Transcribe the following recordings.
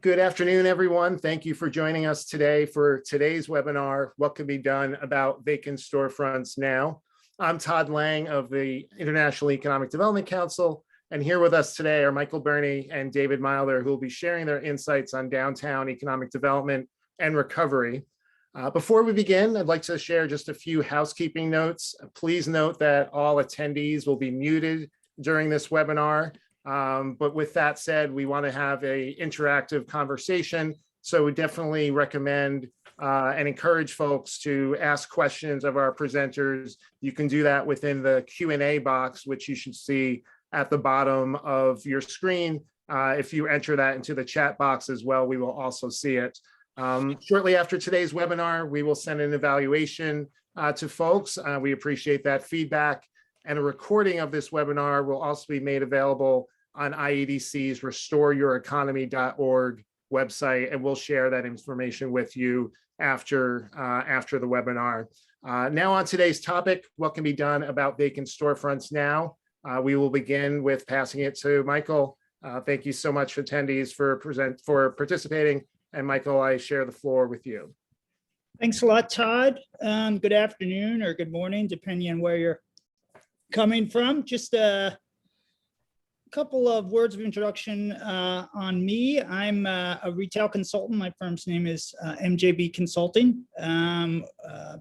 Good afternoon, everyone. Thank you for joining us today for today's webinar, What Can Be Done About Vacant Storefronts Now? I'm Todd Lang of the International Economic Development Council, and here with us today are Michael Burney and David Milder, who will be sharing their insights on downtown economic development and recovery. Before we begin, I'd like to share just a few housekeeping notes. Please note that all attendees will be muted during this webinar. But with that said, we want to have an interactive conversation. So we definitely recommend and encourage folks to ask questions of our presenters. You can do that within the Q&A box, which you should see at the bottom of your screen. If you enter that into the chat box as well, we will also see it. Shortly after today's webinar, we will send an evaluation to folks. We appreciate that feedback. And a recording of this webinar will also be made available on IEDC's restoreyoureconomy.org website, and we'll share that information with you after the webinar. Now on today's topic, what can be done about vacant storefronts now? We will begin with passing it to Michael. Thank you so much, attendees, for participating. And Michael, I share the floor with you. Thanks a lot, Todd. Good afternoon or good morning, depending on where you're coming from. Just a couple of words of introduction on me. I'm a retail consultant. My firm's name is MJB Consulting,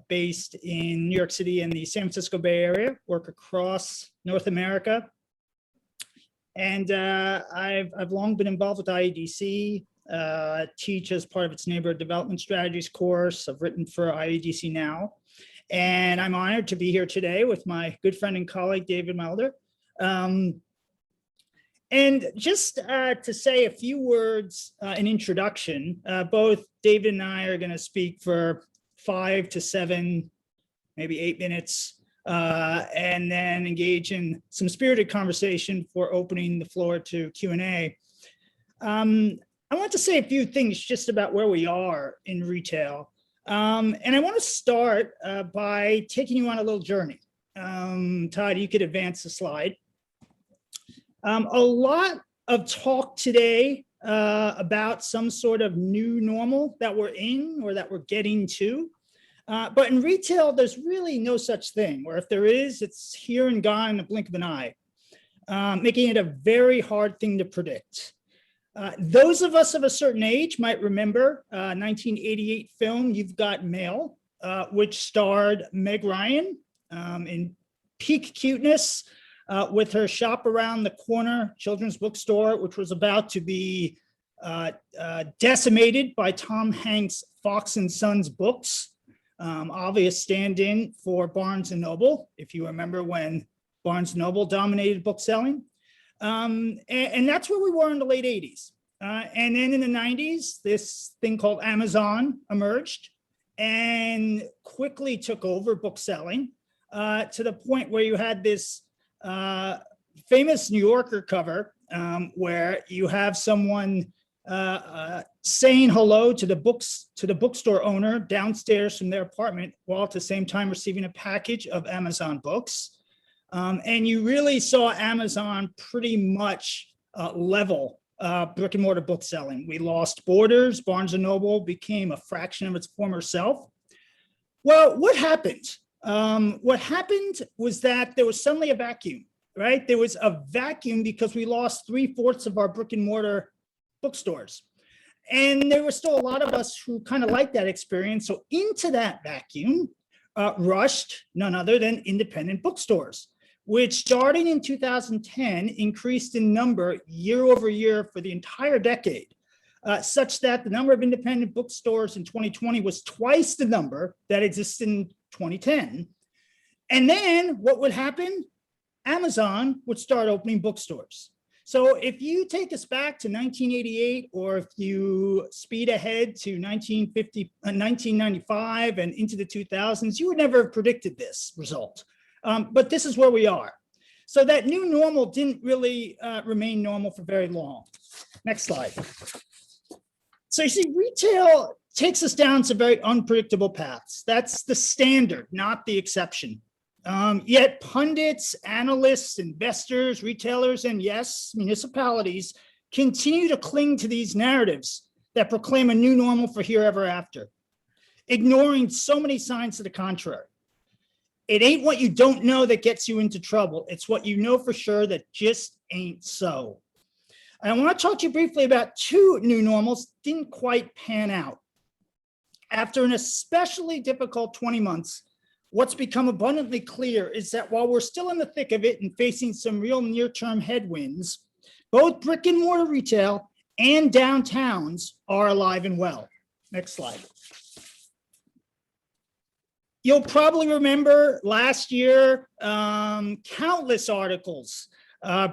based in New York City and the San Francisco Bay Area, work across North America. And I've long been involved with IEDC, teach as part of its neighborhood development strategies course. I've written for IEDC now. And I'm honored to be here today with my good friend and colleague, David Milder. And just to say a few words in introduction, both David and I are going to speak for 5 to 7, maybe 8 minutes, and then engage in some spirited conversation before opening the floor to Q&A. I want to say a few things just about where we are in retail. And I want to start by taking you on a little journey. Todd, you could advance the slide. A lot of talk today about some sort of new normal that we're in or that we're getting to. But in retail, there's really no such thing, or if there is, it's here and gone in a blink of an eye, making it a very hard thing to predict. Those of us of a certain age might remember 1988 film, You've Got Mail, which starred Meg Ryan in peak cuteness with her shop around the corner children's bookstore, which was about to be decimated by Tom Hanks' Fox and Sons books, obvious stand-in for Barnes & Noble, if you remember when Barnes & Noble dominated book selling. And that's where we were in the late 80s. And then in the 90s, this thing called Amazon emerged and quickly took over book selling to the point where you had this famous New Yorker cover where you have someone saying hello to the bookstore owner downstairs from their apartment, while at the same time receiving a package of Amazon books. And you really saw Amazon pretty much level brick and mortar book selling. We lost borders. Barnes & Noble became a fraction of its former self. Well, what happened? What happened was that there was suddenly a vacuum, right? There was a vacuum because we lost 3/4 of our brick and mortar bookstores. And there were still a lot of us who kind of liked that experience. So into that vacuum rushed none other than independent bookstores, which starting in 2010 increased in number year over year for the entire decade, such that the number of independent bookstores in 2020 was twice the number that existed in 2010. And then what would happen? Amazon would start opening bookstores. So if you take us back to 1988, or if you speed ahead to 1995 and into the 2000s, you would never have predicted this result. But this is where we are. So that new normal didn't really remain normal for very long. Next slide. So you see, retail takes us down some very unpredictable paths. That's the standard, not the exception. Yet pundits, analysts, investors, retailers, and yes, municipalities continue to cling to these narratives that proclaim a new normal for here ever after, ignoring so many signs to the contrary. It ain't what you don't know that gets you into trouble. It's what you know for sure that just ain't so. And I want to talk to you briefly about two new normals didn't quite pan out. After an especially difficult 20 months, what's become abundantly clear is that while we're still in the thick of it and facing some real near-term headwinds, both brick and mortar retail and downtowns are alive and well. Next slide. You'll probably remember last year, countless articles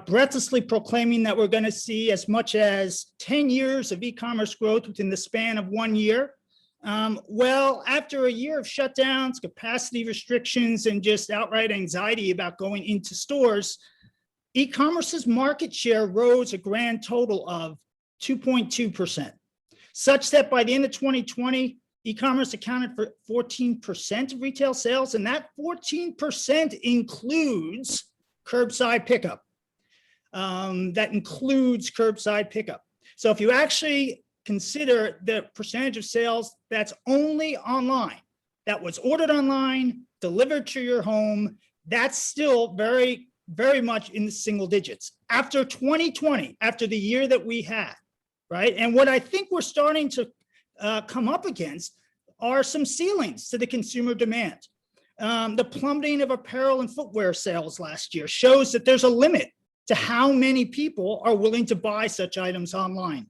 breathlessly proclaiming that we're going to see as much as 10 years of e-commerce growth within the span of 1 year. Well, after a year of shutdowns, capacity restrictions, and just outright anxiety about going into stores, e-commerce's market share rose a grand total of 2.2%, such that by the end of 2020, e-commerce accounted for 14% of retail sales, and that 14% includes curbside pickup. That includes curbside pickup. So if you actually consider the percentage of sales that's only online, that was ordered online, delivered to your home, that's still very, very much in the single digits. After 2020, after the year that we had, right? And what I think we're starting to come up against are some ceilings to the consumer demand. The plummeting of apparel and footwear sales last year shows that there's a limit to how many people are willing to buy such items online.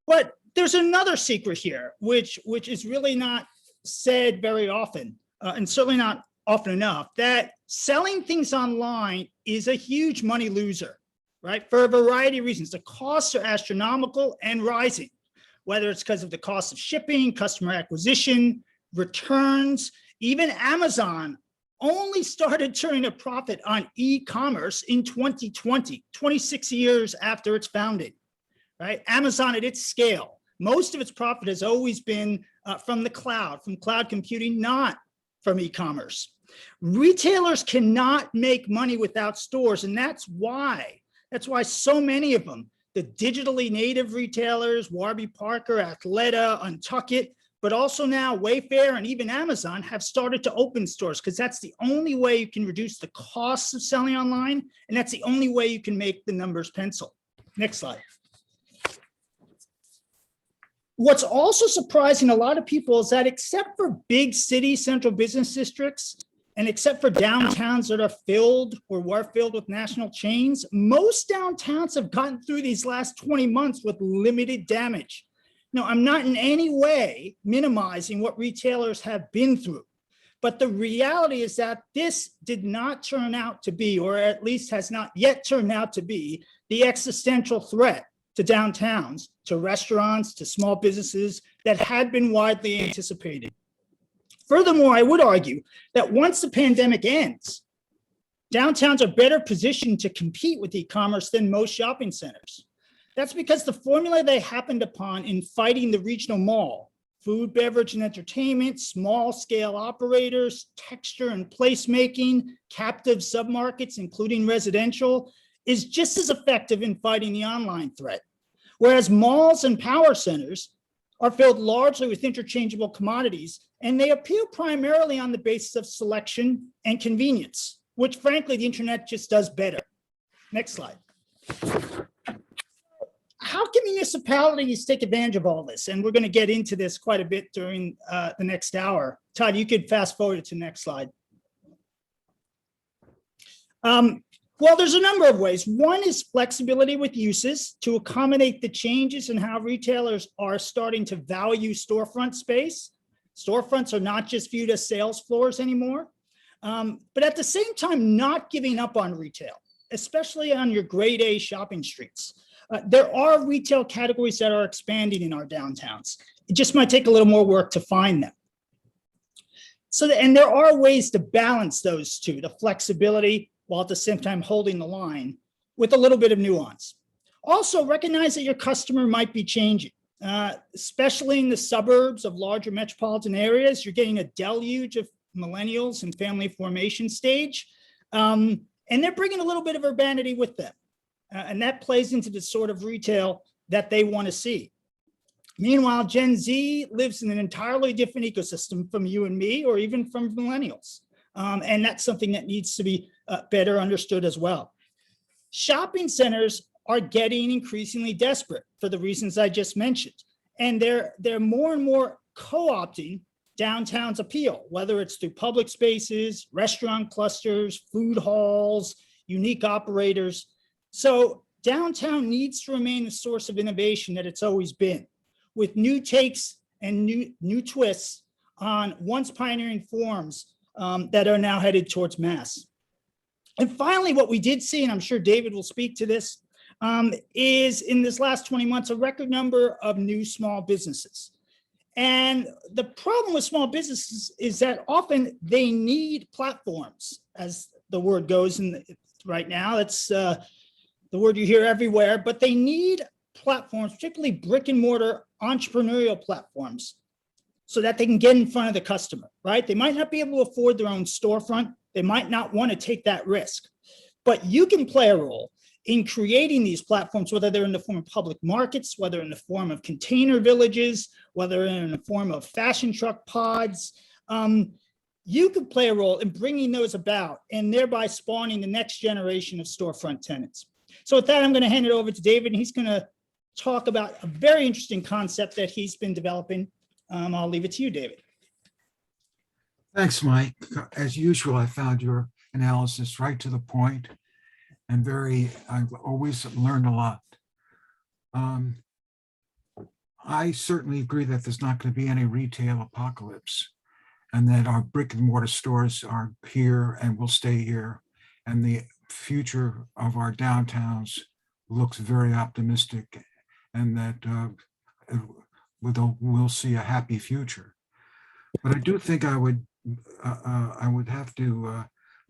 But there's another secret here, which is really not said very often, and certainly not often enough, that selling things online is a huge money loser, right? For a variety of reasons. The costs are astronomical and rising, whether it's because of the cost of shipping, customer acquisition, returns. Even Amazon only started turning a profit on e-commerce in 2020, 26 years after its founding, right? Amazon at its scale, most of its profit has always been from the cloud, from cloud computing, not from e-commerce. Retailers cannot make money without stores, and that's why so many of them, the digitally native retailers, Warby Parker, Athleta, Untuckit, but also now Wayfair and even Amazon have started to open stores, because that's the only way you can reduce the costs of selling online, and that's the only way you can make the numbers pencil. Next slide. What's also surprising a lot of people is that except for big city central business districts, and except for downtowns that are filled or were filled with national chains, most downtowns have gotten through these last 20 months with limited damage. Now, I'm not in any way minimizing what retailers have been through, but the reality is that this did not turn out to be, or at least has not yet turned out to be, the existential threat to downtowns, to restaurants, to small businesses that had been widely anticipated. Furthermore, I would argue that once the pandemic ends, downtowns are better positioned to compete with e-commerce than most shopping centers. That's because the formula they happened upon in fighting the regional mall, food, beverage, and entertainment, small scale operators, texture and placemaking, captive submarkets, including residential, is just as effective in fighting the online threat. Whereas malls and power centers are filled largely with interchangeable commodities, and they appeal primarily on the basis of selection and convenience, which frankly, the internet just does better. Next slide. How can municipalities take advantage of all this? And we're going to get into this quite a bit during the next hour. Todd, you could fast forward to the next slide. Well, there's a number of ways. One is flexibility with uses to accommodate the changes in how retailers are starting to value storefront space. Storefronts are not just viewed as sales floors anymore, but at the same time, not giving up on retail, especially on your grade A shopping streets. There are retail categories that are expanding in our downtowns. It just might take a little more work to find them. So, and there are ways to balance those two, the flexibility, while at the same time holding the line with a little bit of nuance. Also, recognize that your customer might be changing, especially in the suburbs of larger metropolitan areas. You're getting a deluge of millennials in family formation stage, and they're bringing a little bit of urbanity with them. And that plays into the sort of retail that they want to see. Meanwhile, Gen Z lives in an entirely different ecosystem from you and me, or even from millennials. And that's something that needs to be better understood as well. Shopping centers are getting increasingly desperate for the reasons I just mentioned. And they're more and more co-opting downtown's appeal, whether it's through public spaces, restaurant clusters, food halls, unique operators. So downtown needs to remain the source of innovation that it's always been, with new takes and new twists on once pioneering forms that are now headed towards mass. And finally, what we did see, and I'm sure David will speak to this, is in this last 20 months, a record number of new small businesses. And the problem with small businesses is that often they need platforms, as the word goes right now. That's the word you hear everywhere, but they need platforms, particularly brick and mortar entrepreneurial platforms, so that they can get in front of the customer, right? They might not be able to afford their own storefront. They might not want to take that risk, but you can play a role in creating these platforms, whether they're in the form of public markets, whether in the form of container villages, whether in the form of fashion truck pods. You could play a role in bringing those about and thereby spawning the next generation of storefront tenants. So with that, I'm going to hand it over to David, and he's going to talk about a very interesting concept that he's been developing. I'll leave it to you, David. Thanks, Mike. As usual, I found your analysis right to the point and I've always learned a lot. I certainly agree that there's not going to be any retail apocalypse, and that our brick and mortar stores are here and will stay here. And the future of our downtowns looks very optimistic, and that we'll see a happy future. But I do think I would have to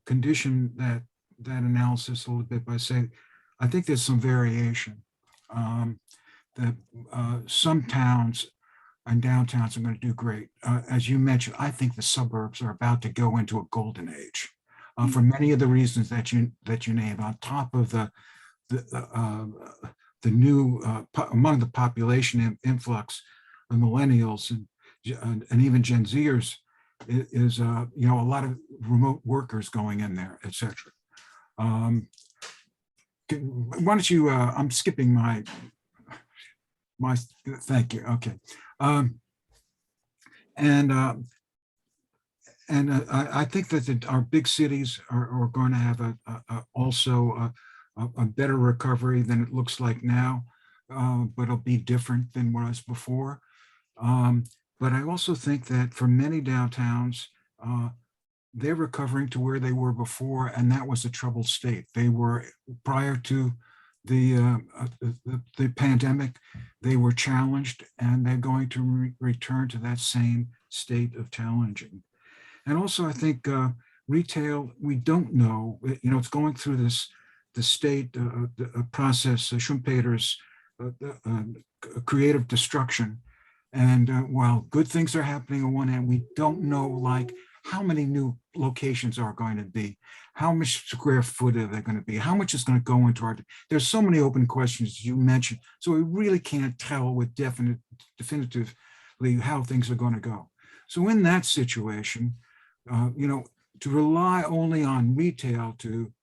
condition that analysis a little bit by saying, I think there's some variation. That some towns and downtowns are going to do great. As you mentioned, I think the suburbs are about to go into a golden age for many of the reasons that you named. On top of the new among the population influx of millennials and even Gen Zers is a lot of remote workers going in there, etc. Why don't you? I'm skipping my. Thank you. Okay. I think that our big cities are going to have also a better recovery than it looks like now, but it'll be different than what it was before. But I also think that for many downtowns, they're recovering to where they were before, and that was a troubled state. They were prior to the pandemic, they were challenged, and they're going to return to that same state of challenging. And also, I think retail, we don't know. It's going through the state process, Schumpeter's creative destruction. And while good things are happening on one hand, we don't know how many new locations are going to be, how much square foot are they going to be, how much is going to go into our, there's so many open questions you mentioned, so we really can't tell with definitively how things are going to go. So in that situation, to rely only on retail to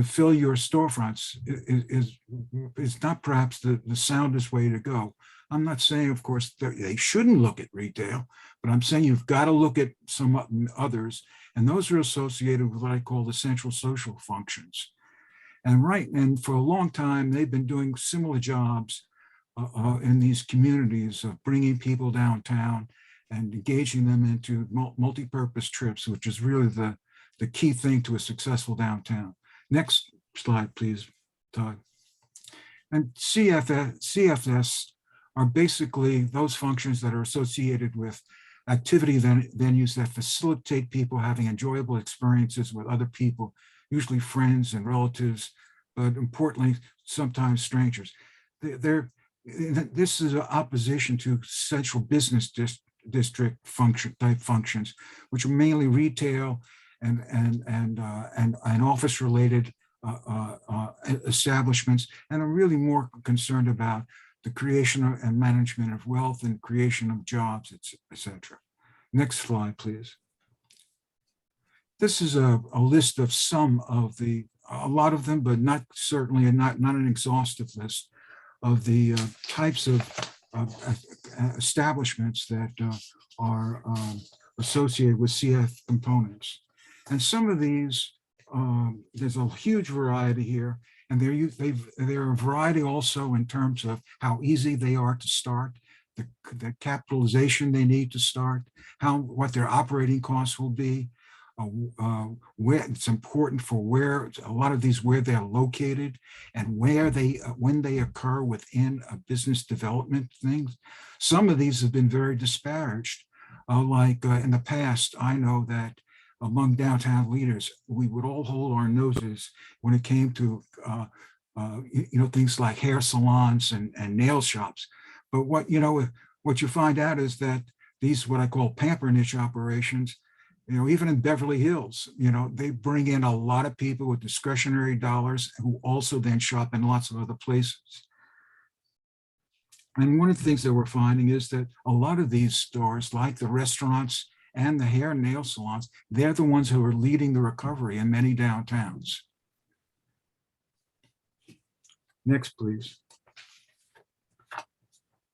fill your storefronts is not perhaps the soundest way to go. I'm not saying, of course, that they shouldn't look at retail, but I'm saying you've got to look at some others, and those are associated with what I call the central social functions. And for a long time, they've been doing similar jobs in these communities of bringing people downtown and engaging them into multi-purpose trips, which is really the key thing to a successful downtown. Next slide, please, Todd. And CFS are basically those functions that are associated with activity venues that facilitate people having enjoyable experiences with other people, usually friends and relatives, but importantly, sometimes strangers. This is an opposition to central business district type functions, which are mainly retail and office related establishments, and are really more concerned about the creation and management of wealth and creation of jobs, etc. Next slide, please. This is a list of some of a lot of them, but not certainly not an exhaustive list of the types of establishments that are associated with CF components. And some of these, there's a huge variety here, and they're a variety also in terms of how easy they are to start, the capitalization they need to start, what their operating costs will be, where it's important for where a lot of these where they're located and where when they occur within a business development things. Some of these have been very disparaged. In the past, I know that among downtown leaders, we would all hold our noses when it came to things like hair salons and nail shops. But what you find out is that these what I call pamper niche operations, even in Beverly Hills, they bring in a lot of people with discretionary dollars who also then shop in lots of other places. And one of the things that we're finding is that a lot of these stores, like the restaurants and the hair and nail salons, they're the ones who are leading the recovery in many downtowns. Next, please.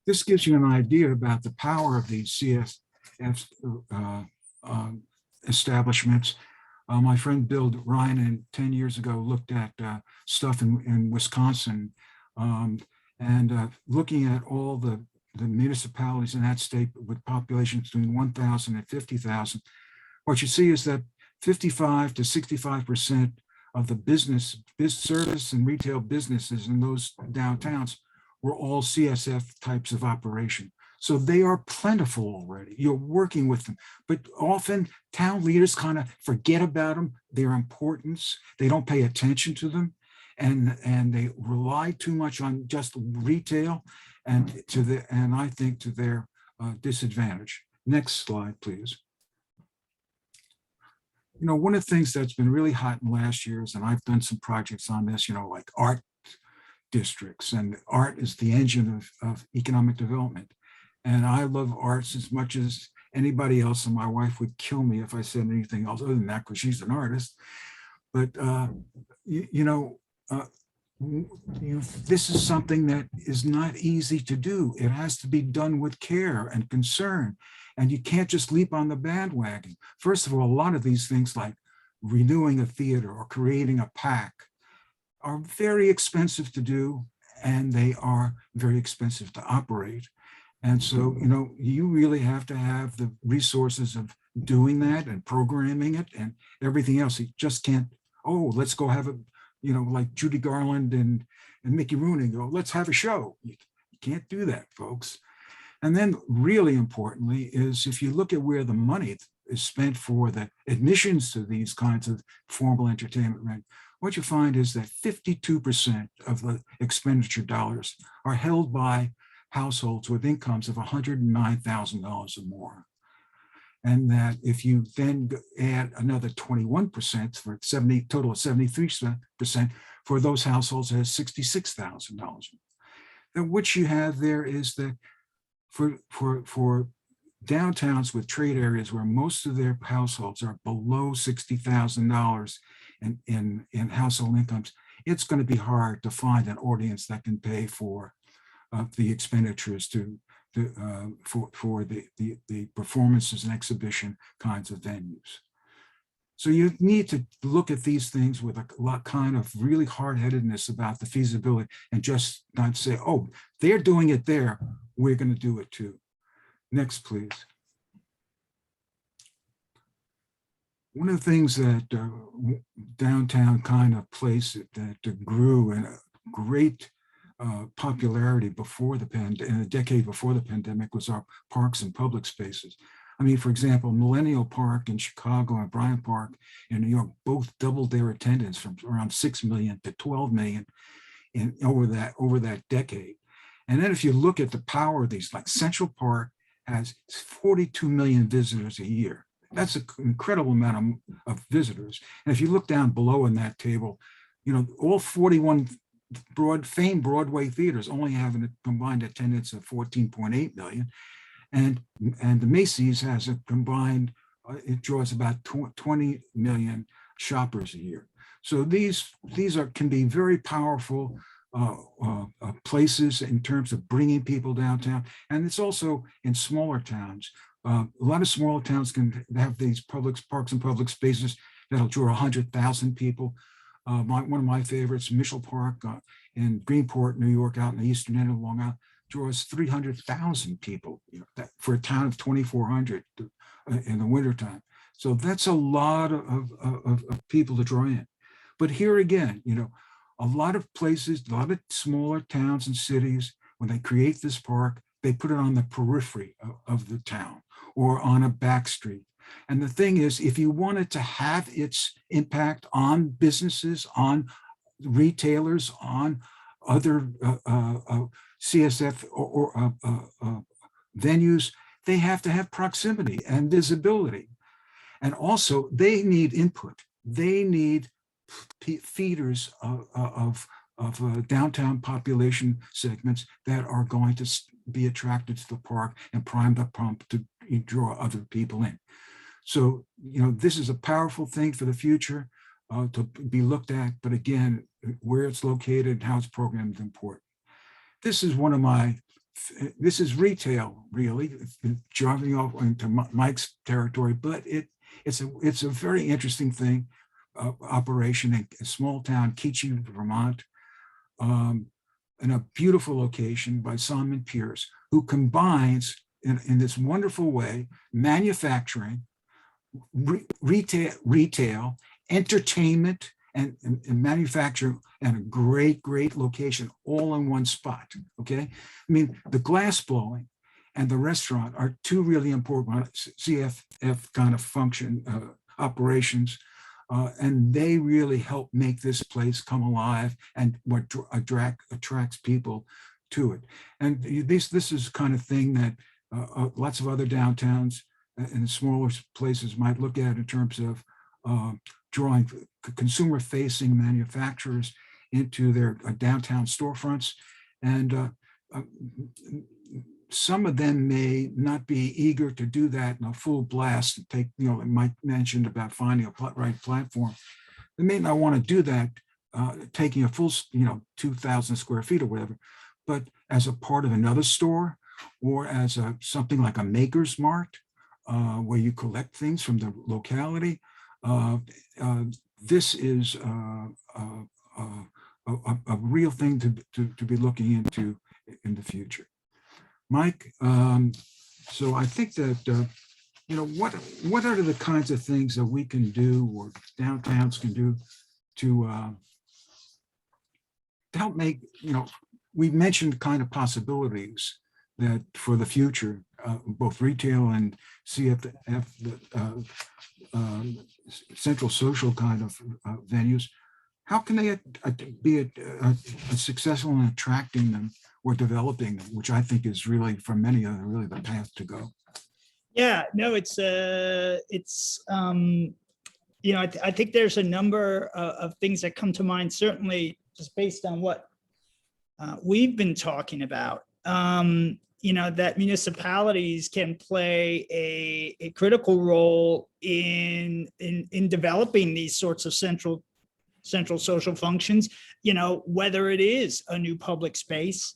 This gives you an idea about the power of these CSF establishments. My friend Bill Ryan 10 years ago looked at stuff in Wisconsin and looking at all the municipalities in that state with populations between 1,000 and 50,000. What you see is that 55 to 65% of the service and retail businesses in those downtowns were all CSF types of operation. So they are plentiful already. You're working with them, but often town leaders kind of forget about them, their importance. They don't pay attention to them, and they rely too much on just retail, and I think to their disadvantage. Next slide, please. One of the things that's been really hot in last years, and I've done some projects on this, like art districts, and art is the engine of economic development. And I love arts as much as anybody else, and my wife would kill me if I said anything else other than that, because she's an artist. But this is something that is not easy to do. It has to be done with care and concern, and you can't just leap on the bandwagon. First of all, a lot of these things like renewing a theater or creating a PAC are very expensive to do, and they are very expensive to operate. And so, you really have to have the resources of doing that and programming it and everything else. You just can't, let's go have a, like Judy Garland and Mickey Rooney go, let's have a show. You can't do that, folks. And then really importantly is if you look at where the money is spent for the admissions to these kinds of formal entertainment, right? What you find is that 52% of the expenditure dollars are held by households with incomes of $109,000 or more. And that if you then add another 21% for total of 73% for those households that has $66,000. And what you have there is that for downtowns with trade areas where most of their households are below $60,000 in household incomes, it's going to be hard to find an audience that can pay for the expenditures for the performances and exhibition kinds of venues. So you need to look at these things with a lot kind of really hard-headedness about the feasibility and just not say, they're doing it there, we're going to do it too. Next, please. One of the things that downtown kind of place that grew in a great popularity before in a decade before the pandemic was our parks and public spaces. I mean, for example, Millennial Park in Chicago and Bryant Park in New York both doubled their attendance from around 6 million to 12 million over that decade. And then if you look at the power of these, like Central Park has 42 million visitors a year. That's an incredible amount of visitors. And if you look down below in that table, all 41 famed Broadway theaters only having a combined attendance of 14.8 million. And the Macy's has a combined, it draws about 20 million shoppers a year. So these can be very powerful places in terms of bringing people downtown. And it's also in smaller towns. A lot of smaller towns can have these parks and public spaces that'll draw 100,000 people. One of my favorites, Mitchell Park in Greenport, New York, out in the eastern end of Long Island, draws 300,000 people, for a town of 2,400 in the wintertime. So that's a lot of people to draw in. But here again, a lot of places, a lot of smaller towns and cities, when they create this park, they put it on the periphery of the town or on a back street. And the thing is, if you wanted to have its impact on businesses, on retailers, on other CSF or venues, they have to have proximity and visibility. And also they need input. They need feeders of downtown population segments that are going to be attracted to the park and prime the pump to draw other people in. So, this is a powerful thing for the future to be looked at. But again, where it's located, how it's programmed is important. This is this is retail, really, driving off into Mike's territory, but it's a very interesting thing. Operation in a small town, Keachie, Vermont, in a beautiful location by Simon Pierce, who combines in this wonderful way manufacturing, retail, entertainment, and manufacturing, and a great location all in one spot. Okay, I mean, the glass blowing and the restaurant are two really important CFF kind of function operations. And they really help make this place come alive and what attracts people to it. And this is kind of thing that lots of other downtowns and smaller places might look at in terms of drawing consumer-facing manufacturers into their downtown storefronts. And some of them may not be eager to do that in a full blast and take, Mike mentioned about finding a right platform. They may not want to do that, taking a full, 2,000 square feet or whatever, but as a part of another store or as something like a maker's mart where you collect things from the locality. This is a real thing to be looking into in the future. Mike, so I think that, what are the kinds of things that we can do or downtowns can do to help make, we mentioned kind of possibilities that for the future, both retail and CFF, central social kind of venues, how can they be successful in attracting them or developing them, which I think is really, for many of them, really the path to go? Yeah, no, I think there's a number of things that come to mind, certainly just based on what we've been talking about. That municipalities can play a critical role in developing these sorts of central social functions, whether it is a new public space,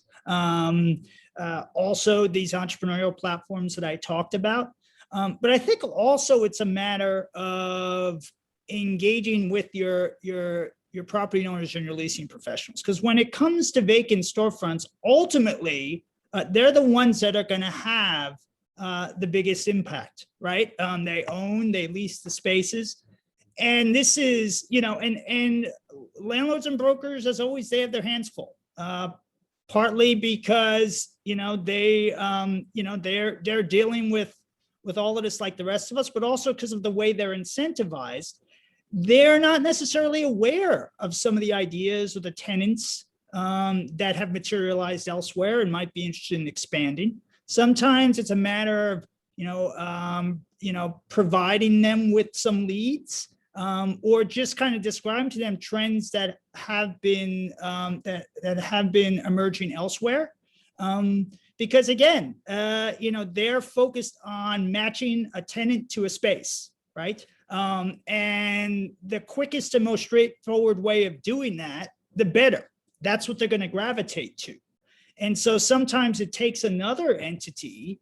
also these entrepreneurial platforms that I talked about. But I think also it's a matter of engaging with your property owners and your leasing professionals. Because when it comes to vacant storefronts, ultimately, they're the ones that are going to have the biggest impact, right? They lease the spaces. And this is, and landlords and brokers, as always, they have their hands full. Partly because, they're dealing with all of this like the rest of us, but also because of the way they're incentivized. They're not necessarily aware of some of the ideas or the tenants that have materialized elsewhere and might be interested in expanding. Sometimes it's a matter of, providing them with some leads or just kind of describe to them trends that have been that have been emerging elsewhere. Because again, they're focused on matching a tenant to a space, right? And the quickest and most straightforward way of doing that, the better. That's what they're going to gravitate to. And so sometimes it takes another entity,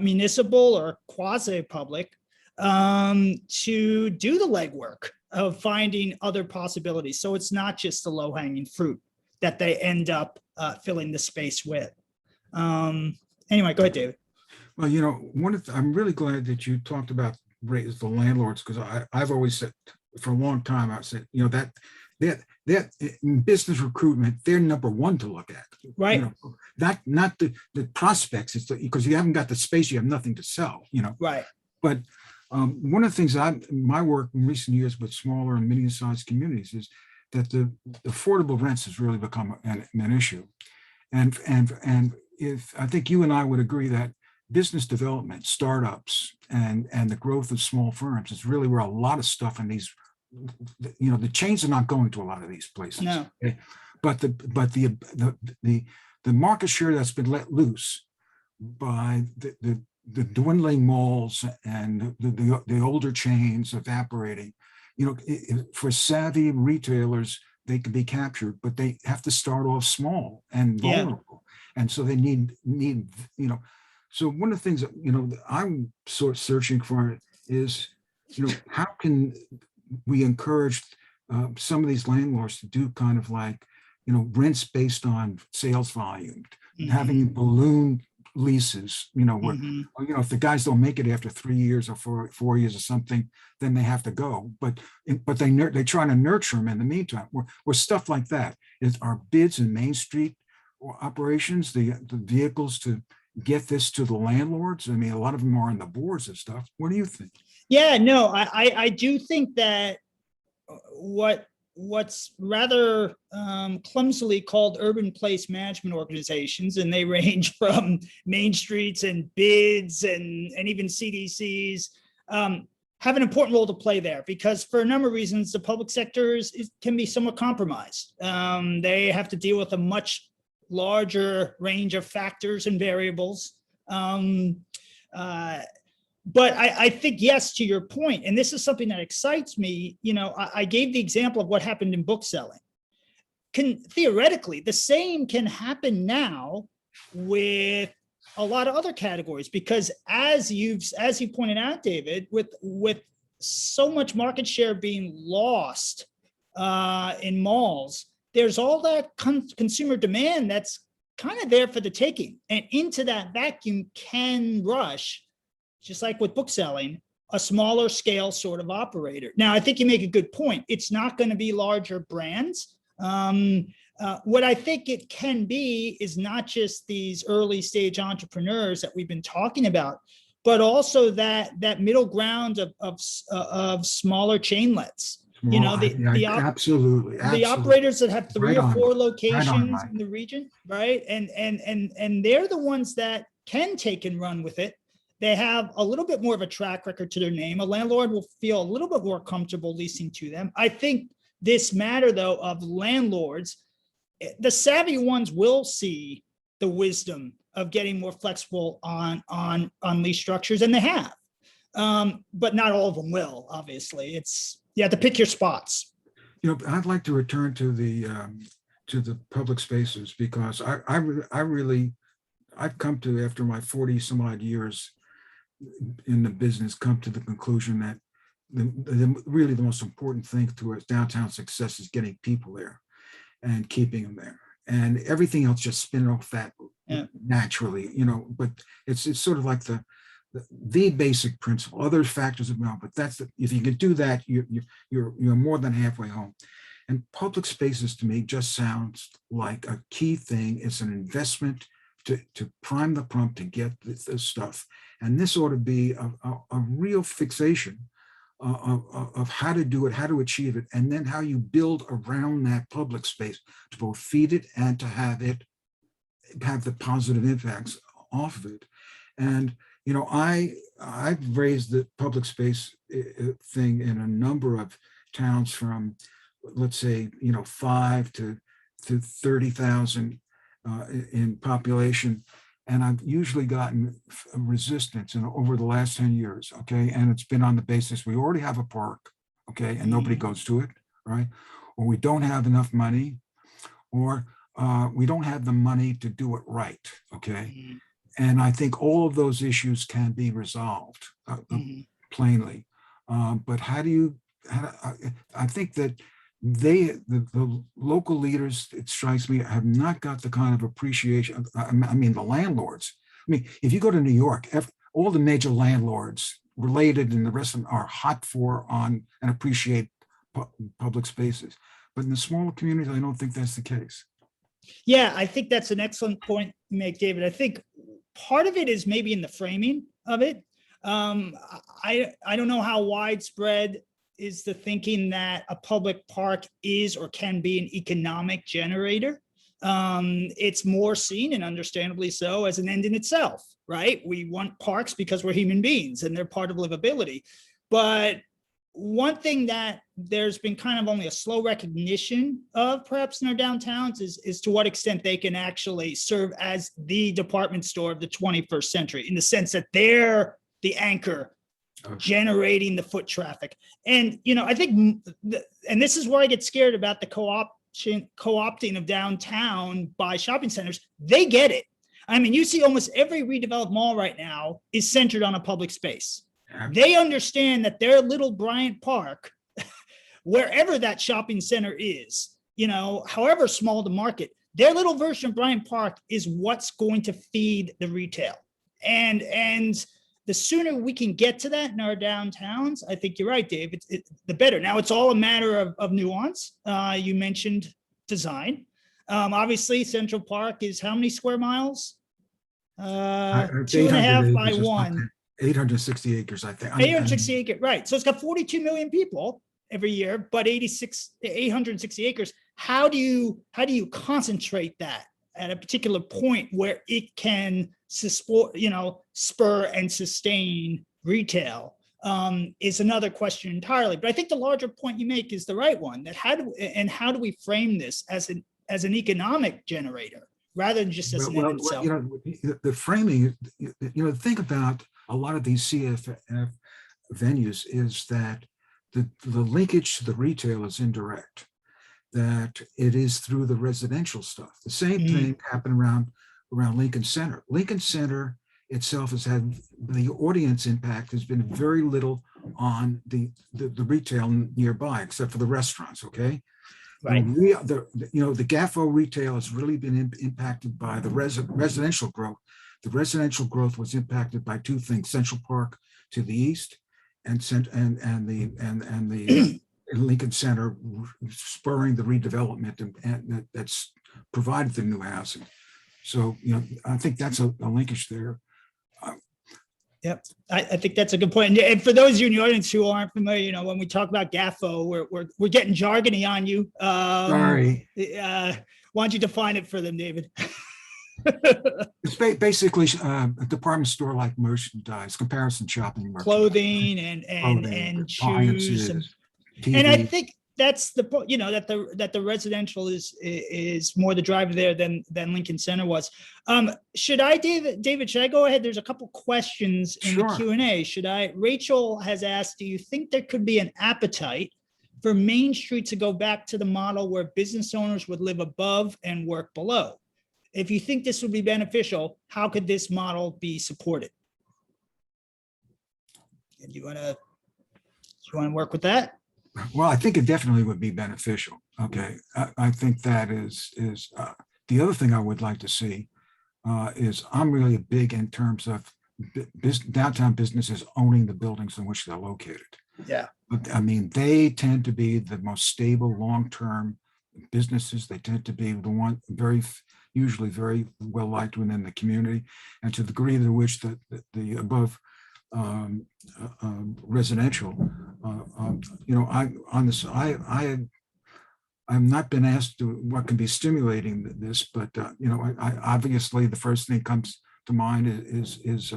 municipal or quasi-public, to do the legwork of finding other possibilities. So it's not just the low-hanging fruit that they end up filling the space with. Anyway, go ahead, David. Well, I'm really glad that you talked about the landlords, because I've always said for a long time, I said, that in business recruitment, they're number one to look at. Right. Not the prospects, it's because you haven't got the space, you have nothing to sell, Right. But one of the things my work in recent years with smaller and medium-sized communities is that the affordable rents has really become an issue. And if I think you and I would agree that business development, startups, and the growth of small firms is really where a lot of stuff in these, the chains are not going to a lot of these places. No. Okay? But the market share that's been let loose by the dwindling malls and the older chains evaporating, for savvy retailers, they can be captured, but they have to start off small and vulnerable. And so they need, so one of the things that, I'm sort of searching for is, how can we encourage some of these landlords to do kind of like, rents based on sales volume, having balloon leases, where, if the guys don't make it after 3 years or 4 years or something, then they have to go. But they try to nurture them in the meantime. Or stuff like that. Is our bids in Main Street operations, the vehicles to get this to the landlords? I mean, a lot of them are on the boards and stuff. What do you think? Yeah, no, I do think that what's rather clumsily called urban place management organizations, and they range from Main Streets and bids and even CDCs, have an important role to play there, because for a number of reasons, the public sector can be somewhat compromised. They have to deal with a much larger range of factors and variables. But I think, yes, to your point, and this is something that excites me, I gave the example of what happened in bookselling. Theoretically, the same can happen now with a lot of other categories, because as you pointed out, David, with so much market share being lost in malls, there's all that consumer demand that's kind of there for the taking, and into that vacuum can rush, just like with bookselling, a smaller scale sort of operator. Now, I think you make a good point. It's not going to be larger brands. What I think it can be is not just these early stage entrepreneurs that we've been talking about, but also that middle ground of smaller chainlets. Absolutely. The operators that have three or four locations right in the region, right? And they're the ones that can take and run with it. They have a little bit more of a track record to their name. A landlord will feel a little bit more comfortable leasing to them. I think this matter, though, of landlords, the savvy ones will see the wisdom of getting more flexible on lease structures, and they have. But not all of them will, obviously. You have to pick your spots. I'd like to return to the public spaces, because I've come to, after my 40 some odd years in the business, come to the conclusion that really the most important thing to a downtown success is getting people there and keeping them there, and everything else just spin off that naturally, but it's sort of like the basic principle. Other factors as well, but if you can do that, you're more than halfway home. And public spaces, to me, just sounds like a key thing. It's an investment to prime the pump to get this stuff. And this ought to be a real fixation of how to do it, how to achieve it, and then how you build around that public space to both feed it and to have the positive impacts off of it. And I've raised the public space thing in a number of towns from, let's say, 5 to 30,000 in population. And I've usually gotten resistance over the last 10 years. Okay. And it's been on the basis we already have a park. Okay. And nobody goes to it. Right. Or we don't have enough money, or we don't have the money to do it right. Okay. And I think all of those issues can be resolved plainly. But I think that the local leaders, it strikes me, have not got the kind of appreciation. I mean, the landlords. I mean, if you go to New York, all the major landlords related and the rest of them are hot for on and appreciate public spaces. But in the smaller communities, I don't think that's the case. Yeah, I think that's an excellent point you make, David. I think part of it is maybe in the framing of it. I don't know how widespread is the thinking that a public park is or can be an economic generator. It's more seen, and understandably so, as an end in itself, right? We want parks because we're human beings and they're part of livability. But one thing that there's been kind of only a slow recognition of perhaps in our downtowns is to what extent they can actually serve as the department store of the 21st century, in the sense that they're the anchor generating the foot traffic. And, I think, and this is where I get scared about the co-opting of downtown by shopping centers. They get it. I mean, you see almost every redeveloped mall right now is centered on a public space. They understand that their little Bryant Park, wherever that shopping center is, however small the market, their little version of Bryant Park is what's going to feed the retail. And the sooner we can get to that in our downtowns, I think you're right, Dave, the better. Now, it's all a matter of nuance. You mentioned design. Obviously, Central Park is how many square miles? 2.5 by 1. 860 acres, I think. 860 acres, right. So it's got 42 million people every year, but 860 acres. How do you concentrate that at a particular point where it can spur and sustain retail? Is another question entirely. But I think the larger point you make is the right one, that how do we frame this as an economic generator rather than just as an end itself? The framing, think about a lot of these CFF venues is that the linkage to the retail is indirect, that it is through the residential stuff. The same thing happened around Lincoln Center. Lincoln Center itself has had, the audience impact has been very little on the retail nearby, except for the restaurants, okay? Right. The GAFO retail has really been impacted by the residential growth. The residential growth was impacted by two things: Central Park to the east, and the Lincoln Center spurring the redevelopment and that's provided the new housing. So I think that's a linkage there. Yep, I think that's a good point. And for those of you in the audience who aren't familiar, when we talk about GAFO, we're getting jargony on you. Sorry. Why don't you define it for them, David? It's basically a department store like merchandise, comparison shopping, clothing and shoes, and I think that's the point. That the residential is more the driver there than Lincoln Center was. David? Should I go ahead? There's a couple questions in the Q&A. Rachel has asked, do you think there could be an appetite for Main Street to go back to the model where business owners would live above and work below? If you think this would be beneficial, how could this model be supported? And do you want to work with that? Well, I think it definitely would be beneficial. Okay, I think that is the other thing I would like to see is I'm really big in terms of downtown businesses owning the buildings in which they're located. Yeah, but I mean, they tend to be the most stable long-term businesses. They tend to be the one usually very well liked within the community, and to the degree to which the above residential, I've not been asked to what can be stimulating this, but I obviously the first thing comes to mind is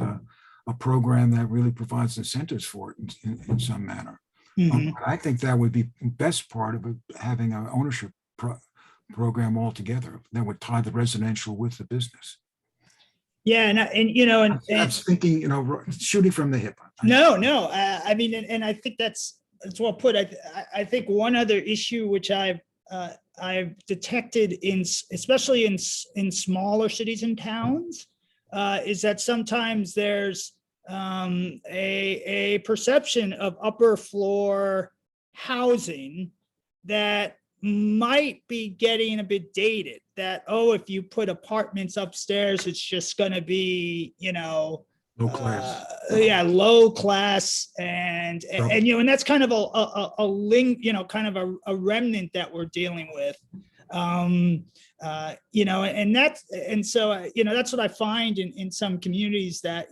a program that really provides incentives for it in some manner. Mhm. I think that would be best part of it, having an ownership program altogether that would tie the residential with the business. Yeah, and you know, I'm thinking, shooting from the hip. no, I mean, and I think that's well put. I think one other issue which I've detected especially in smaller cities and towns is that sometimes there's a perception of upper floor housing that might be getting a bit dated. That, oh, if you put apartments upstairs, it's just going to be, Low class. low class, and and that's kind of a link, kind of a remnant that we're dealing with. And so that's what I find in some communities, that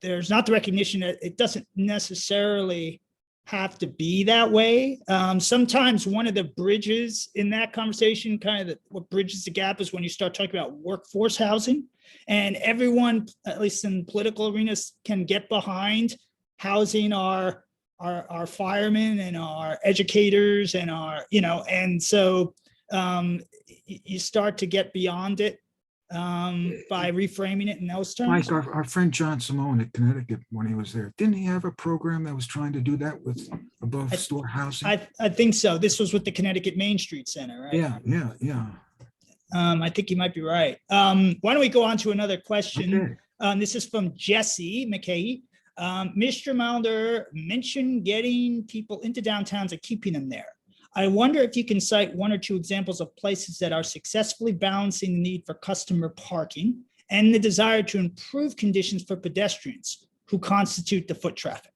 there's not the recognition that it doesn't necessarily have to be that way. Sometimes one of the bridges in that conversation, what bridges the gap, is when you start talking about workforce housing, and everyone, at least in political arenas, can get behind housing our firemen and our educators and and so you start to get beyond it by reframing it in those terms. Like our friend John Simone at Connecticut, when he was there, didn't he have a program that was trying to do that with above store housing? I think so. This was with the Connecticut Main Street Center, right? Yeah. I think you might be right. Why don't we go on to another question? Okay. This is from Jesse McKay. Mr. Mulder mentioned getting people into downtowns and keeping them there. I wonder if you can cite one or two examples of places that are successfully balancing the need for customer parking and the desire to improve conditions for pedestrians who constitute the foot traffic.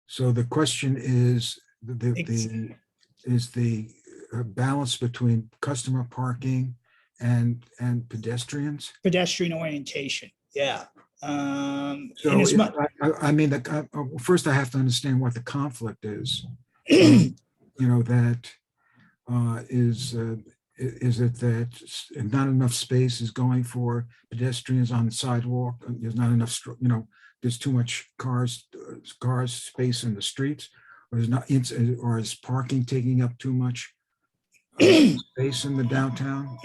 So the question is the balance between customer parking and pedestrians. Pedestrian orientation. Yeah. So first I have to understand what the conflict is. Is it that not enough space is going for pedestrians on the sidewalk? There's not enough, there's too much cars space in the streets, or is parking taking up too much space in the downtown?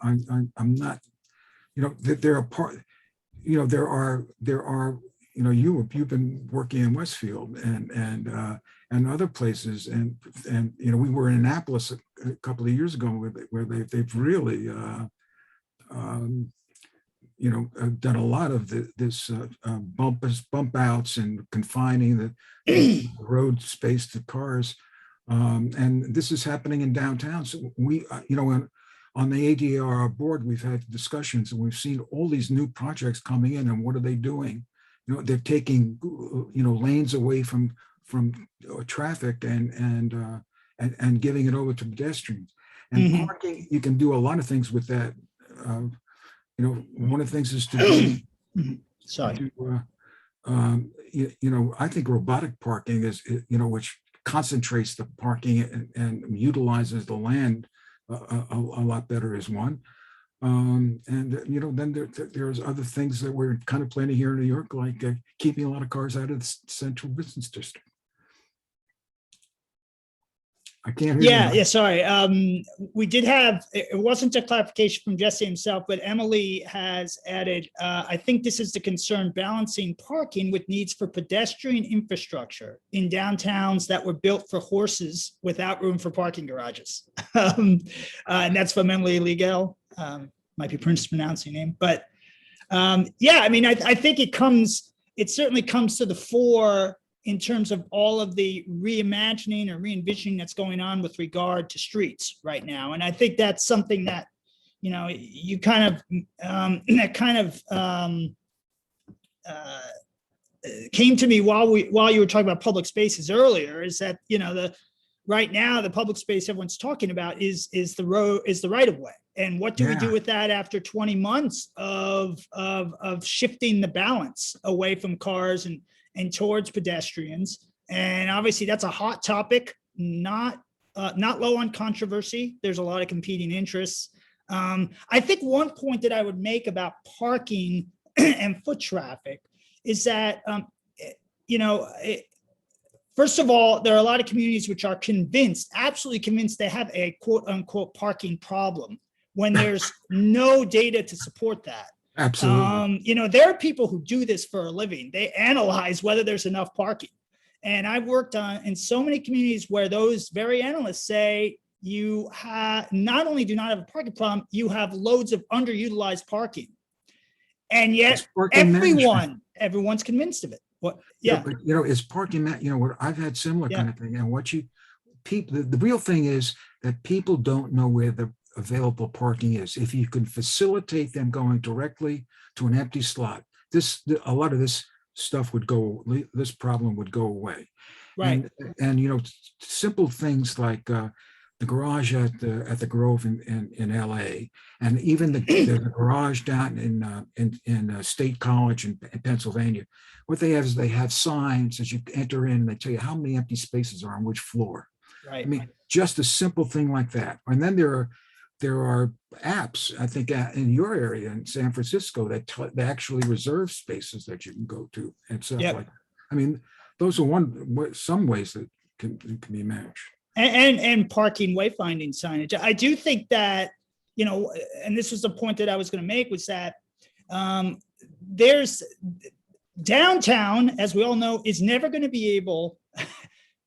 I'm not, you've been working in Westfield and other places, and we were in Annapolis a couple of years ago where they've really done a lot of this bump outs and confining the road space to cars, and this is happening in downtown. So we on the ADR board, we've had discussions, and we've seen all these new projects coming in, and what are they doing? They're taking lanes away from traffic and giving it over to pedestrians. And parking, you can do a lot of things with that. One of the things is to I think robotic parking is, which concentrates the parking and utilizes the land a lot better, is one. And then there's other things that we're kind of planning here in New York, like keeping a lot of cars out of the central business district. I can't hear you. Yeah, sorry. We did have, it wasn't a clarification from Jesse himself, but Emily has added, I think this is the concern, balancing parking with needs for pedestrian infrastructure in downtowns that were built for horses without room for parking garages. And that's from Emily Legel. Might be mispronouncing name, but I think it certainly comes to the fore in terms of all of the reimagining or re-envisioning that's going on with regard to streets right now. And I think that's something that, you kind of came to me while you were talking about public spaces earlier, is that, right now the public space everyone's talking about is the right of way. And what do we do with that after 20 months of shifting the balance away from cars and towards pedestrians? And obviously that's a hot topic, not low on controversy. There's a lot of competing interests. I think one point that I would make about parking and foot traffic is that, first of all, there are a lot of communities which are absolutely convinced they have a quote unquote parking problem when there's no data to support that. Absolutely. There are people who do this for a living. They analyze whether there's enough parking. And I've worked in so many communities where those very analysts say you not only do not have a parking problem, you have loads of underutilized parking. And yet everyone's convinced of it. What? Yeah. But, it's parking that, what I've had similar kind of thing. And the real thing is that people don't know where the available parking is. If you can facilitate them going directly to an empty slot, a lot of this stuff this problem would go away. Right. And simple things like the garage at the Grove in LA, and even the garage down in State College in Pennsylvania. What they have is they have signs as you enter in, and they tell you how many empty spaces are on which floor. Right. I mean, just a simple thing like that. And then there are apps, I think, in your area in San Francisco that actually reserve spaces that you can go to and stuff like that. I mean, those are some ways that can be managed. And parking wayfinding signage. I do think that, and this was the point that I was going to make, was that there's downtown, as we all know, is never going to be able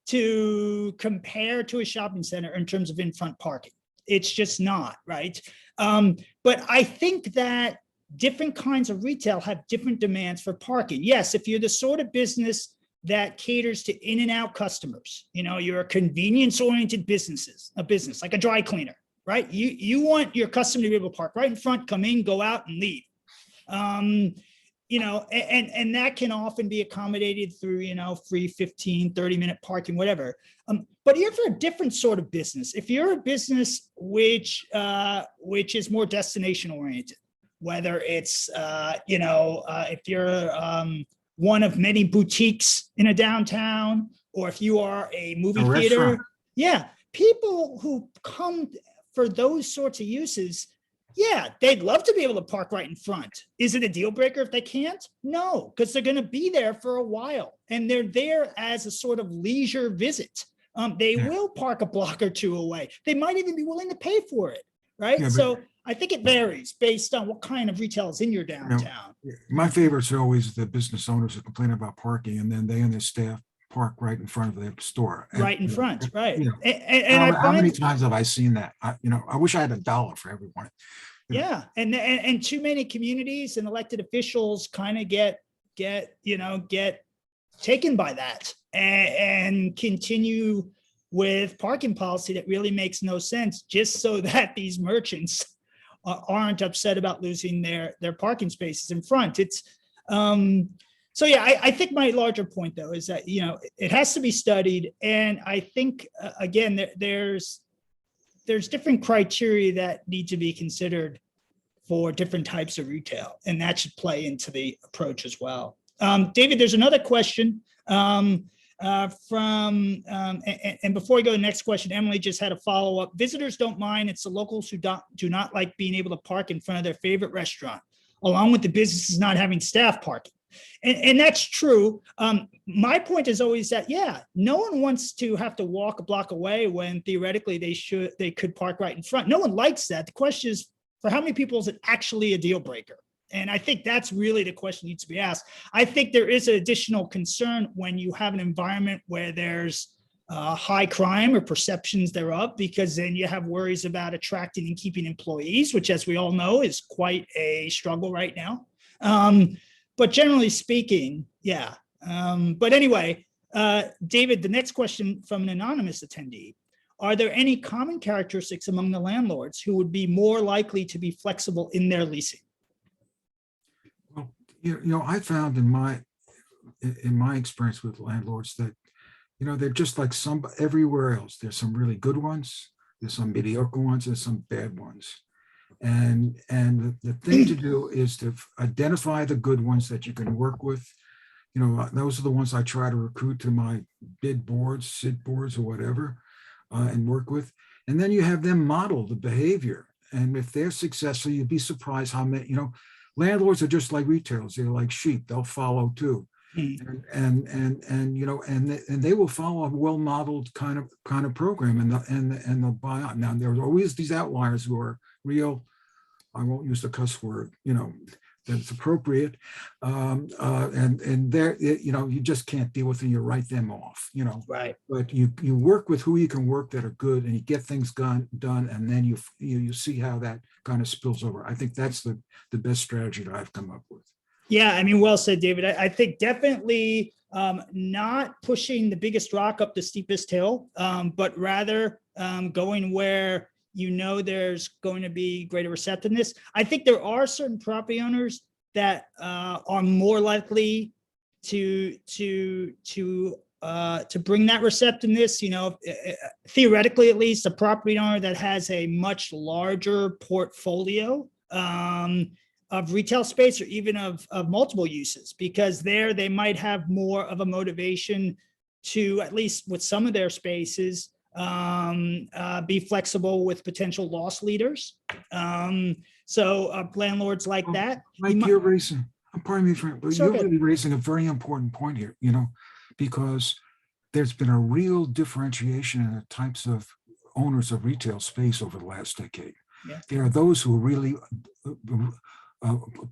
to compare to a shopping center in terms of in-front parking. It's just not, right? But I think that different kinds of retail have different demands for parking. Yes, if you're the sort of business that caters to in and out customers, you're a convenience-oriented business like a dry cleaner, right? You want your customer to be able to park right in front, come in, go out, and leave. And that can often be accommodated through, free 15, 30-minute parking, whatever. But if you're a different sort of business, if you're a business which is more destination oriented, whether it's, if you're one of many boutiques in a downtown, or if you are a movie theater, people who come for those sorts of uses, they'd love to be able to park right in front. Is it a deal breaker if they can't? No, because they're going to be there for a while, and they're there as a sort of leisure visit. They will park a block or two away. They might even be willing to pay for it, right? So I think it varies based on what kind of retail is in your downtown. My favorites are always the business owners who complain about parking, and then they and their staff park right in front of their store. Right in front, right. How many times have I seen that? I wish I had $1 for everyone. Yeah, and too many communities and elected officials kind of get taken by that and continue with parking policy that really makes no sense, just so that these merchants aren't upset about losing their parking spaces in front. It's I think my larger point though is that it has to be studied, and I think again there's different criteria that need to be considered for different types of retail, and that should play into the approach as well. David, there's another question and before we go to the next question, Emily just had a follow-up. Visitors don't mind. It's the locals who do not like being able to park in front of their favorite restaurant, along with the businesses not having staff parking. And that's true. My point is always that, no one wants to have to walk a block away when theoretically they could park right in front. No one likes that. The question is, for how many people is it actually a deal breaker? And I think that's really the question needs to be asked. I think there is an additional concern when you have an environment where there's high crime or perceptions thereof, because then you have worries about attracting and keeping employees, which, as we all know, is quite a struggle right now. But generally speaking, but anyway, David, the next question from an anonymous attendee: are there any common characteristics among the landlords who would be more likely to be flexible in their leasing? Well, I found in my experience with landlords that, they're just like everywhere else. There's some really good ones, there's some mediocre ones, there's some bad ones. And the thing to do is to identify the good ones that you can work with. Those are the ones I try to recruit to my bid boards, SID boards, or whatever, and work with. And then you have them model the behavior And if they're successful, you'd be surprised how many, landlords are just like retailers. They're like sheep. They'll follow too. And they will follow a well-modeled kind of program, and they'll buy out. Now there's always these outliers who are real. I won't use the cuss word, that's appropriate. And there, you just can't deal with them. You write them off, Right. But you work with who you can work that are good, and you get things done, and then you see how that kind of spills over. I think that's the best strategy that I've come up with. Yeah, I mean, well said, David. I think definitely not pushing the biggest rock up the steepest hill, but rather going where there's going to be greater receptiveness. I think there are certain property owners that are more likely to bring that receptiveness. Theoretically, at least, a property owner that has a much larger portfolio of retail space, or even of multiple uses, because there they might have more of a motivation to, at least with some of their spaces, be flexible with potential loss leaders. So landlords like that. Mike, you're raising, pardon me, Frank, but Sure, you're really raising a very important point here, because there's been a real differentiation in the types of owners of retail space over the last decade. Yeah. There are those who are really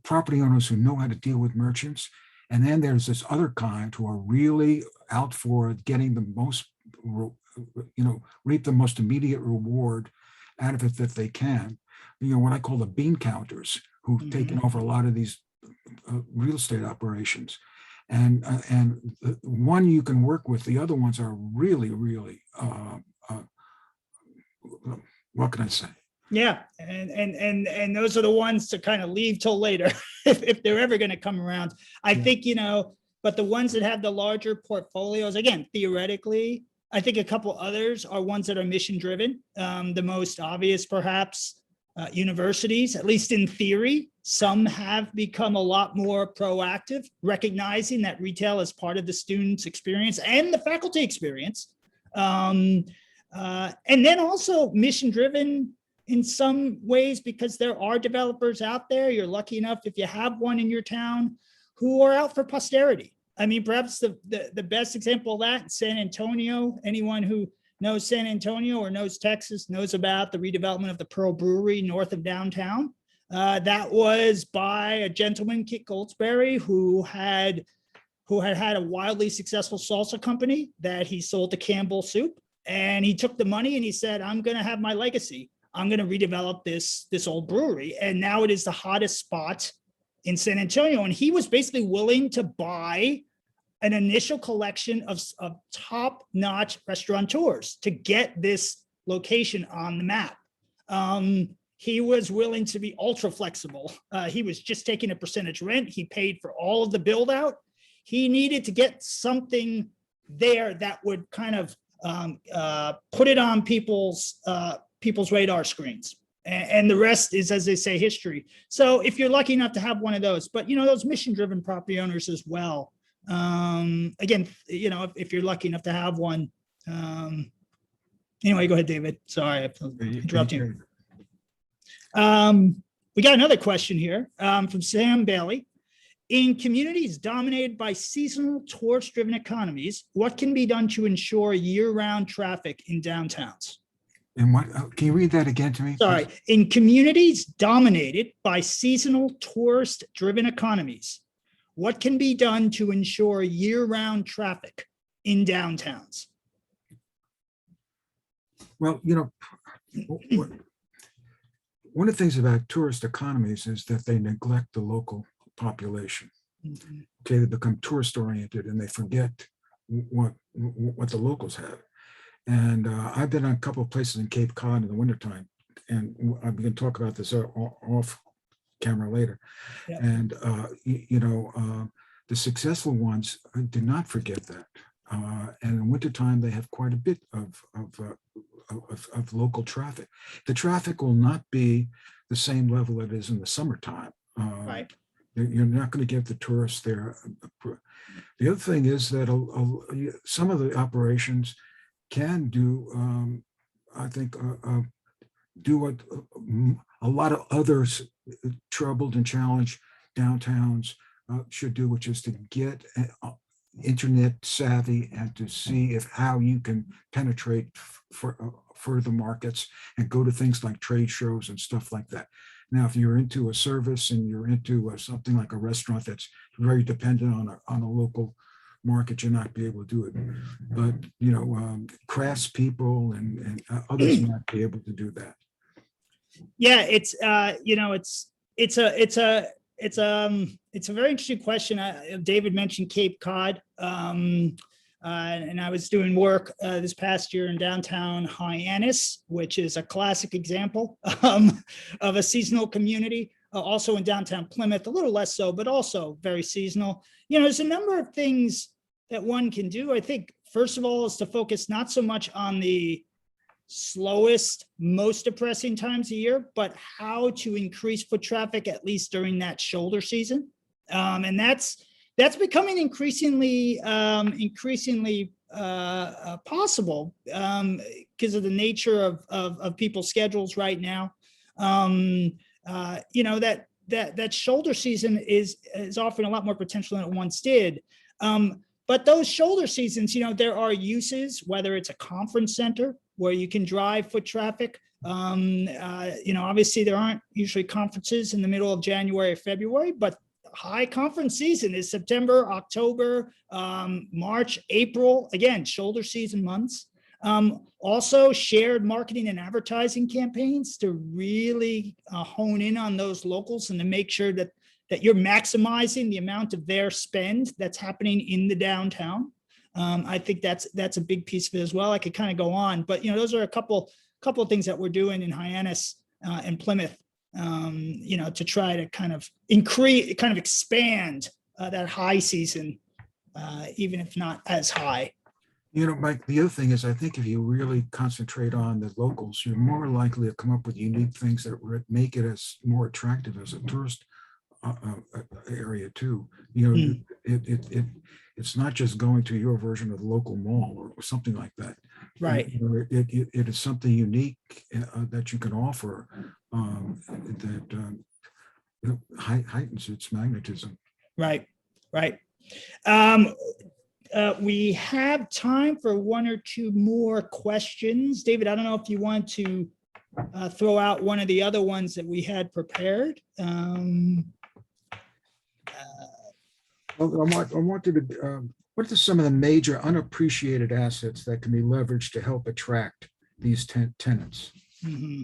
property owners who know how to deal with merchants. And then there's this other kind who are really out for getting the most, reap the most immediate reward out of it that they can. What I call the bean counters, who've taken over a lot of these real estate operations. And one you can work with, the other ones are really, really, what can I say? Yeah, and those are the ones to kind of leave till later if they're ever going to come around. I think, but the ones that have the larger portfolios, again, theoretically, I think a couple others are ones that are mission driven. The most obvious, perhaps, universities, at least in theory. Some have become a lot more proactive, recognizing that retail is part of the student's experience and the faculty experience. And then also mission driven in some ways, because there are developers out there. You're lucky enough if you have one in your town who are out for posterity. I mean, perhaps the best example of that, San Antonio. Anyone who knows San Antonio or knows Texas knows about the redevelopment of the Pearl Brewery north of downtown. That was by a gentleman, Kit Goldsberry, who had a wildly successful salsa company that he sold to Campbell Soup. And he took the money and he said, I'm going to have my legacy. I'm going to redevelop this old brewery. And now it is the hottest spot in San Antonio. And he was basically willing to buy an initial collection of top-notch restaurateurs to get this location on the map. He was willing to be ultra flexible. He was just taking a percentage rent. He paid for all of the build out. He needed to get something there that would kind of put it on people's radar screens. And the rest is, as they say, history. So if you're lucky enough to have one of those, but those mission-driven property owners as well. Again, if you're lucky enough to have one. Anyway, go ahead, David. Sorry, I'm interrupting you. We got another question here from Sam Bailey. In communities dominated by seasonal tourist-driven economies, what can be done to ensure year-round traffic in downtowns? And what, can you read that again to me? Sorry. Please? In communities dominated by seasonal tourist-driven economies, what can be done to ensure year-round traffic in downtowns? Well, one of the things about tourist economies is that they neglect the local population. Mm-hmm. Okay, they become tourist oriented and they forget what the locals have. And I've been on a couple of places in Cape Cod in the wintertime, and I'm going to talk about this off camera later. Yeah. And the successful ones did not forget that. And in wintertime, they have quite a bit of local traffic. The traffic will not be the same level it is in the summertime. Right. You're not going to get the tourists there. The other thing is that some of the operations can do, I think, do what a lot of others troubled and challenged downtowns should do, which is to get internet savvy and to see if how you can penetrate for further markets and go to things like trade shows and stuff like that. Now, if you're into a service and you're into something like a restaurant that's very dependent on a local market, you're not be able to do it. But craftspeople and others might be able to do that. Yeah, it's a very interesting question. David mentioned Cape Cod, and I was doing work this past year in downtown Hyannis, which is a classic example of a seasonal community. Also in downtown Plymouth, a little less so, but also very seasonal. There's a number of things that one can do. I think, first of all, is to focus not so much on the slowest, most depressing times of year, but how to increase foot traffic, at least during that shoulder season. And that's becoming increasingly possible because of the nature of people's schedules right now. That shoulder season is offering a lot more potential than it once did. But those shoulder seasons, there are uses, whether it's a conference center where you can drive foot traffic. Obviously there aren't usually conferences in the middle of January or February, but high conference season is September, October, March, April, again, shoulder season months. Also shared marketing and advertising campaigns to really hone in on those locals and to make sure that you're maximizing the amount of their spend that's happening in the downtown. I think that's a big piece of it as well. I could kind of go on, but those are a couple of things that we're doing in Hyannis and Plymouth, to try to kind of expand that high season, even if not as high. Mike, the other thing is, I think if you really concentrate on the locals, you're more likely to come up with unique things that make it as more attractive as a tourist area too. It's not just going to your version of the local mall or something like that. Right. It is something unique that you can offer that heightens its magnetism. Right. We have time for one or two more questions. David, I don't know if you want to throw out one of the other ones that we had prepared. I wanted to, what are some of the major unappreciated assets that can be leveraged to help attract these tenants? Mm-hmm.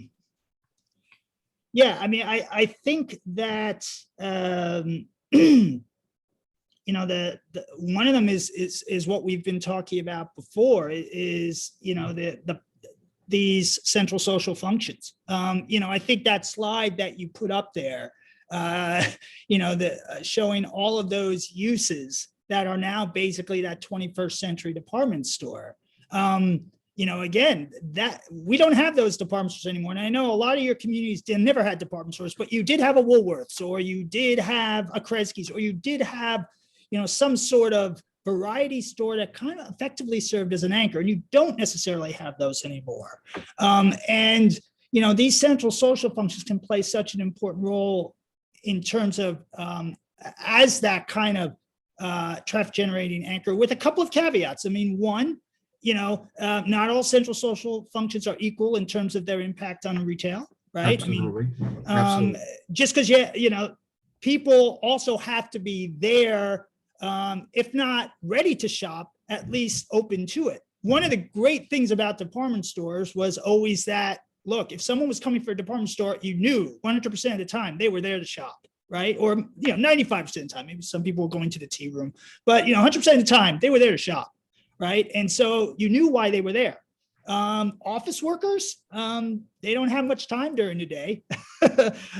Yeah, I mean, I think that the one of them is what we've been talking about before is these central social functions. I think that slide that you put up there, showing all of those uses that are now basically that 21st century department store. Again, that we don't have those department stores anymore. And I know a lot of your communities never had department stores, but you did have a Woolworths, or you did have a Kresge's, or you did have, some sort of variety store that kind of effectively served as an anchor. And you don't necessarily have those anymore. These central social functions can play such an important role in terms of as that kind of traffic generating anchor, with a couple of caveats. I mean, one, not all central social functions are equal in terms of their impact on retail, right? Absolutely. Absolutely. Just because people also have to be there, if not ready to shop, at least open to it. One of the great things about department stores was always that, look, if someone was coming for a department store, you knew 100% of the time they were there to shop, right? Or 95% of the time, maybe some people were going to the tea room, but 100% of the time they were there to shop, right? And so you knew why they were there. Office workers, they don't have much time during the day,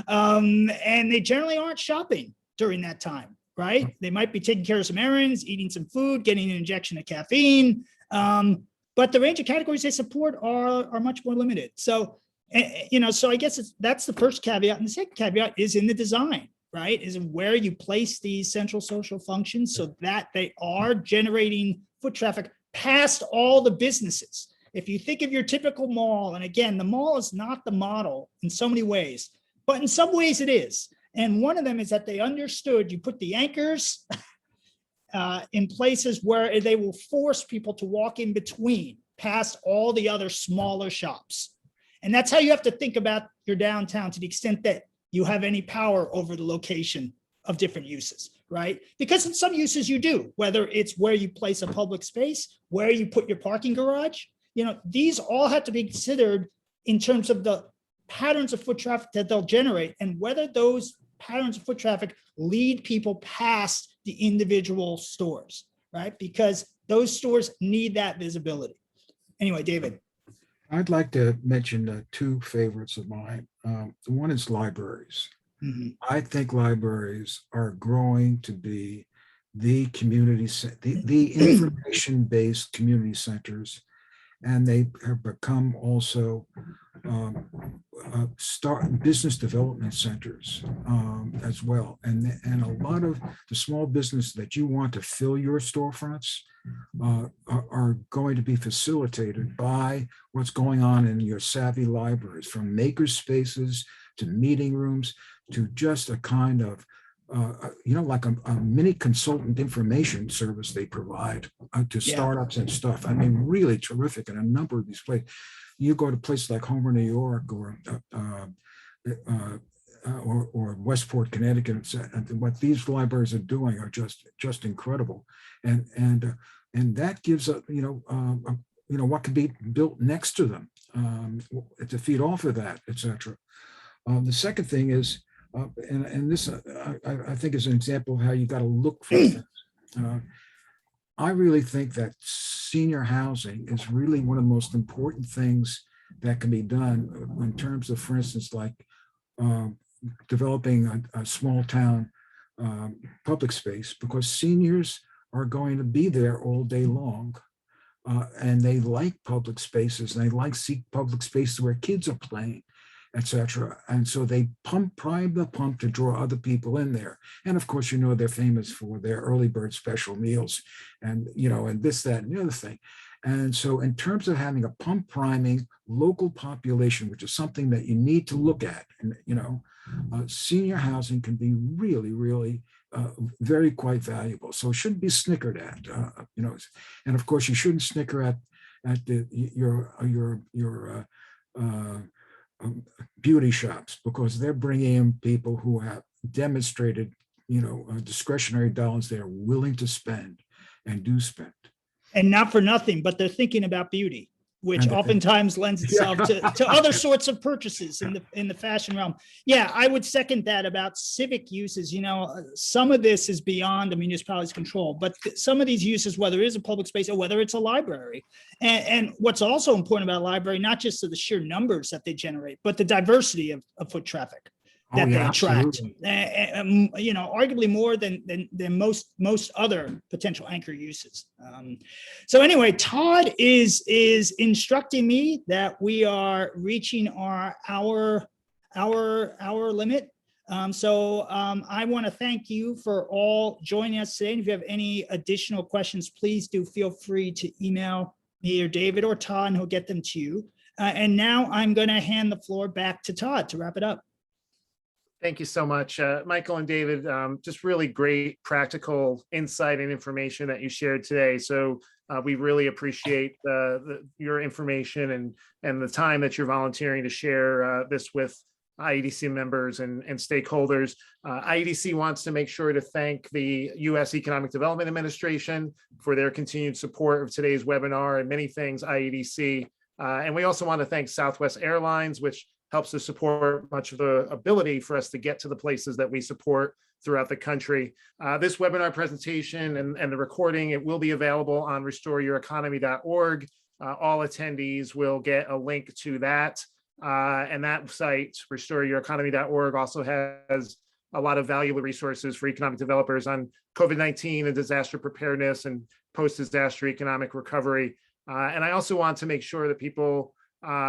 and they generally aren't shopping during that time, right? They might be taking care of some errands, eating some food, getting an injection of caffeine, but the range of categories they support are much more limited. So, so I guess that's the first caveat. And the second caveat is in the design, right? Is where you place these central social functions so that they are generating foot traffic past all the businesses. If you think of your typical mall, and again, the mall is not the model in so many ways. but in some ways it is. And one of them is that they understood you put the anchors in places where they will force people to walk in between, past all the other smaller shops. And that's how you have to think about your downtown, to the extent that you have any power over the location of different uses, right? Because in some uses you do, whether it's where you place a public space, where you put your parking garage, these all have to be considered in terms of the patterns of foot traffic that they'll generate, and whether those patterns of foot traffic lead people past the individual stores, right? Because those stores need that visibility. Anyway, David. I'd like to mention two favorites of mine. One is libraries. Mhm. I think libraries are growing to be the community, the information-based community centers, and they have become also start business development centers as well. And a lot of the small business that you want to fill your storefronts are going to be facilitated by what's going on in your savvy libraries, from maker spaces to meeting rooms to just a kind of like a mini consultant information service they provide to startups and stuff. I mean, really terrific in a number of these places. You go to places like Homer, New York, or Westport, Connecticut, and what these libraries are doing are just incredible, and that gives what can be built next to them to feed off of that, etc. The second thing is. And this, I think, is an example of how you got to look for things. I really think that senior housing is really one of the most important things that can be done in terms of, for instance, like developing a small town public space, because seniors are going to be there all day long. And they like public spaces, and they like see public spaces where kids are playing, etc. And so they prime the pump to draw other people in there. And of course, they're famous for their early bird special meals and, and this, that, and the other thing. And so in terms of having a pump priming local population, which is something that you need to look at, and, senior housing can be really, really very quite valuable. So it shouldn't be snickered at, and of course you shouldn't snicker at your beauty shops, because they're bringing in people who have demonstrated, discretionary dollars they're willing to spend and do spend. And not for nothing, but they're thinking about beauty, which oftentimes lends itself to other sorts of purchases in the fashion realm. Yeah, I would second that about civic uses. Some of this is beyond the municipality's control, but some of these uses, whether it is a public space or whether it's a library, and what's also important about a library, not just the sheer numbers that they generate, but the diversity of foot traffic that they attract, arguably more than most other potential anchor uses. So anyway, Todd is instructing me that we are reaching our hour limit. So I want to thank you for all joining us today. And if you have any additional questions, please do feel free to email me or David or Todd, and he'll get them to you. And now I'm going to hand the floor back to Todd to wrap it up. Thank you so much, Michael and David. Just really great practical insight and information that you shared today. So we really appreciate your information and the time that you're volunteering to share this with IEDC members and stakeholders. IEDC wants to make sure to thank the U.S. Economic Development Administration for their continued support of today's webinar and many things IEDC. And we also want to thank Southwest Airlines, which helps to support much of the ability for us to get to the places that we support throughout the country. This webinar presentation and the recording, it will be available on restoreyoureconomy.org. All attendees will get a link to that. And that site, restoreyoureconomy.org, also has a lot of valuable resources for economic developers on COVID-19 and disaster preparedness and post-disaster economic recovery. And I also want to make sure that people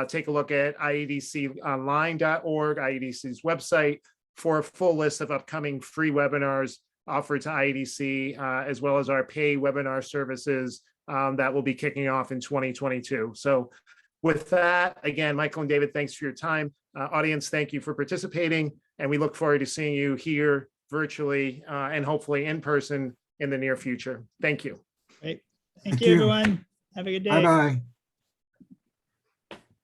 take a look at iedconline.org, IEDC's website, for a full list of upcoming free webinars offered to IEDC, as well as our pay webinar services that will be kicking off in 2022. So With that, again, Michael and David, thanks for your time. Audience, thank you for participating, and we look forward to seeing you here virtually and hopefully in person in the near future. Thank you. Great. Thank Thank you, you. everyone. Have a good day. Bye-bye.